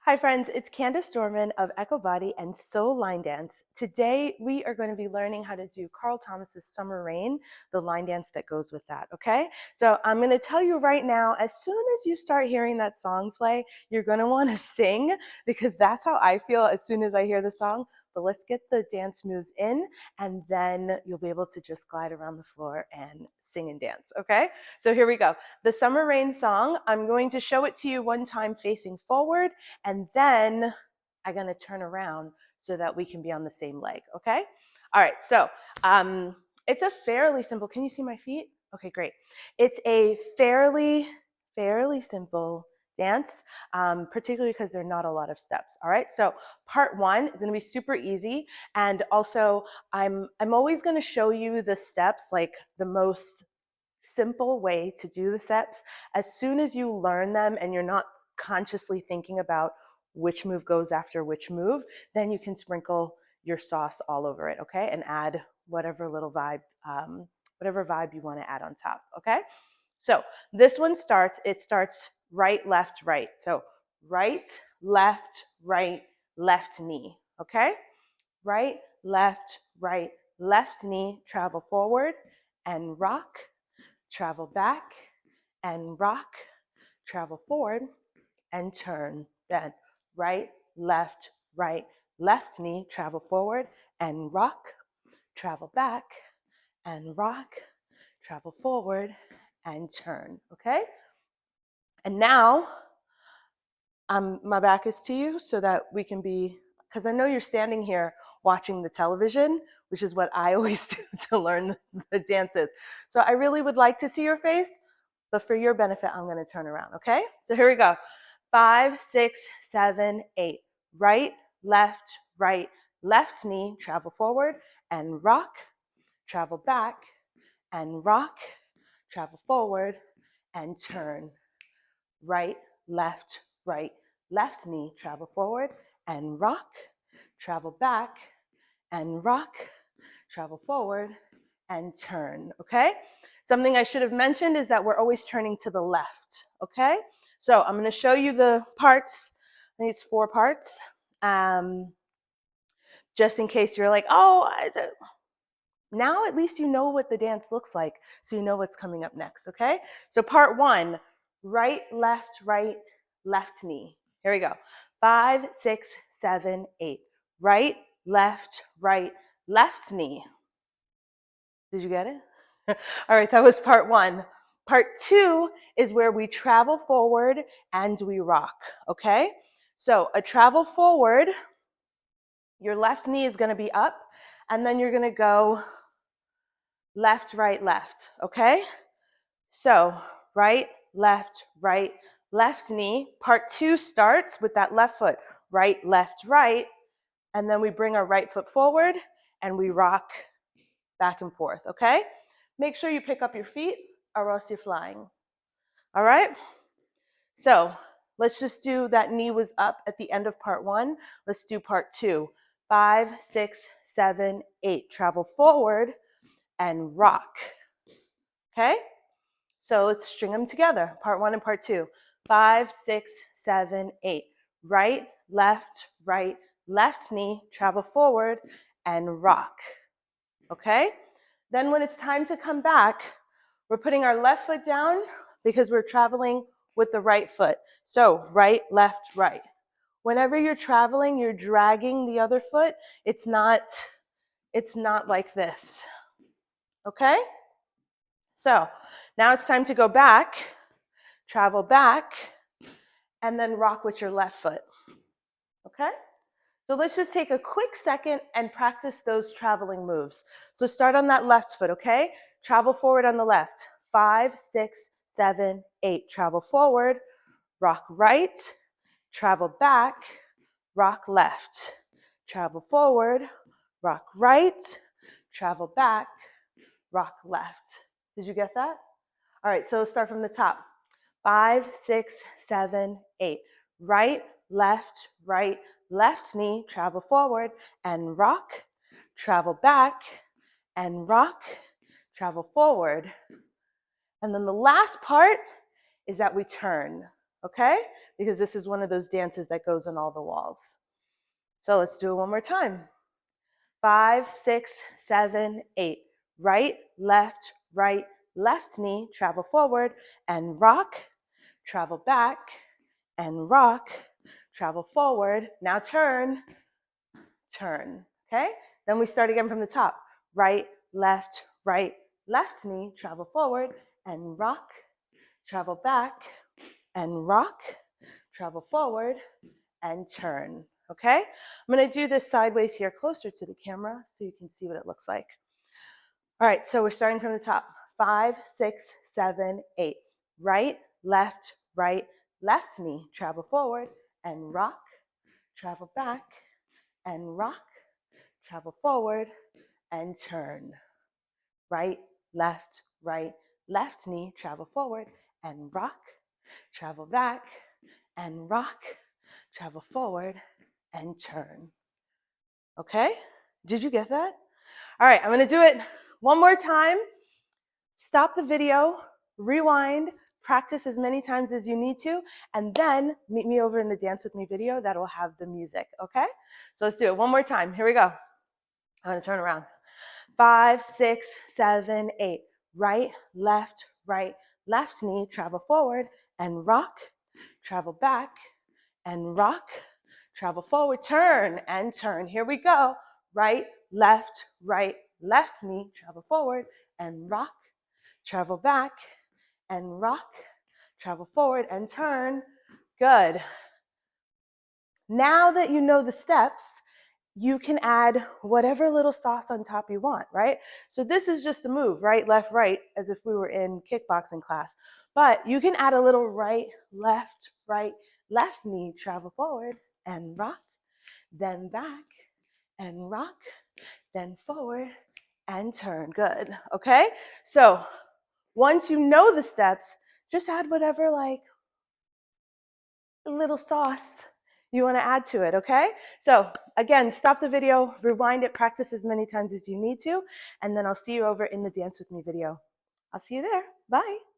Hi friends, it's Candace Dorman of Ekow Body and Soul Line Dance. Today we are going to be learning how to do Carl Thomas's Summer Rain, the line dance that goes with that, okay? So I'm going to tell you right now, as soon as you start hearing that song play, you're going to want to sing because that's how I feel as soon as I hear the song. But let's get the dance moves in and then you'll be able to just glide around the floor and sing and dance, okay? So here we go. The Summer Rain song, I'm going to show it to you one time facing forward and then I'm going to turn around so that we can be on the same leg, okay? All right, so it's a fairly simple, can you see my feet? Okay, great. It's a fairly simple dance, particularly because there are not a lot of steps, all right? So part one is gonna be super easy, and also I'm always gonna show you the steps, like the most simple way to do the steps. As soon as you learn them and you're not consciously thinking about which move goes after which move, then you can sprinkle your sauce all over it, okay? And add whatever little vibe, whatever vibe you want to add on top, okay? So this one starts, it starts right, left, right. So right, left, left knee, okay? Right, left knee, travel forward and rock, travel back and rock, travel forward and turn. Then right, left knee, travel forward and rock, travel back and rock, travel forward and turn, okay? And now my back is to you so that we can be, because I know you're standing here watching the television, which is what I always do to learn the dances. So I really would like to see your face, but for your benefit, I'm going to turn around, okay? So here we go. 5, 6, 7, 8. Right, left knee, travel forward and rock, travel back and rock, travel forward and turn. Right, left knee, travel forward and rock, travel back and rock, travel forward and turn, okay? Something I should have mentioned is that we're always turning to the left, okay? So I'm gonna show you the parts. I think it's 4 parts. Just in case you're like, oh, now at least you know what the dance looks like, so you know what's coming up next, okay? So part 1, right, left knee. Here we go. 5, 6, 7, 8. Right, left knee. Did you get it? All right, that was part 1. Part 2 is where we travel forward and we rock, okay? So a travel forward, your left knee is gonna be up, and then you're gonna go left, okay? So right, left knee. Part 2 starts with that left foot, right, and then we bring our right foot forward and we rock back and forth, okay? Make sure you pick up your feet or else you're flying, all right? So let's just do that knee was up at the end of part 1. Let's do part 2. 5, 6, 7, 8. Travel forward and rock, okay? So let's string them together, part 1 and part 2. 5, 6, 7, 8. Right, left knee, travel forward and rock, okay? Then when it's time to come back, we're putting our left foot down because we're traveling with the right foot. So right. Whenever you're traveling, you're dragging the other foot. It's not like this, okay? So now it's time to go back, travel back, and then rock with your left foot, okay? So let's just take a quick second and practice those traveling moves. So start on that left foot, okay? Travel forward on the left. 5, 6, 7, 8. Travel forward, rock right, travel back, rock left. Travel forward, rock right, travel back, rock left. Did you get that? All right, so let's start from the top. 5, 6, 7, 8. Right, left knee, travel forward and rock, travel back and rock, travel forward. And then the last part is that we turn, okay? Because this is one of those dances that goes on all the walls. So let's do it one more time. 5, 6, 7, 8. Right, left, left knee, travel forward and rock, travel back and rock, travel forward. Now turn, turn, okay? Then we start again from the top. Right, left knee, travel forward and rock, travel back and rock, travel forward and turn, okay? I'm gonna do this sideways here closer to the camera so you can see what it looks like. All right, so we're starting from the top. 5, 6, 7, 8. Right, left knee, travel forward and rock, travel back and rock, travel forward and turn. Right, left knee, travel forward and rock, travel back and rock, travel forward and turn. Okay? Did you get that? All right, I'm gonna do it one more time. Stop the video, rewind, practice as many times as you need to, and then meet me over in the Dance With Me video that will have the music, okay? So let's do it one more time. Here we go. I'm gonna turn around. 5, 6, 7, 8. Right, left knee, travel forward and rock, travel back and rock, travel forward, turn and turn. Here we go. Right, left knee, travel forward and rock, travel back and rock, travel forward and turn. Good. Now that you know the steps, you can add whatever little sauce on top you want, right? So this is just the move, right, left, as if we were in kickboxing class. But you can add a little right, left knee, travel forward and rock, then back and rock, then forward and turn. Good, okay? So once you know the steps, just add whatever like little sauce you want to add to it, okay? So again, stop the video, rewind it, practice as many times as you need to, and then I'll see you over in the Dance With Me video. I'll see you there. Bye.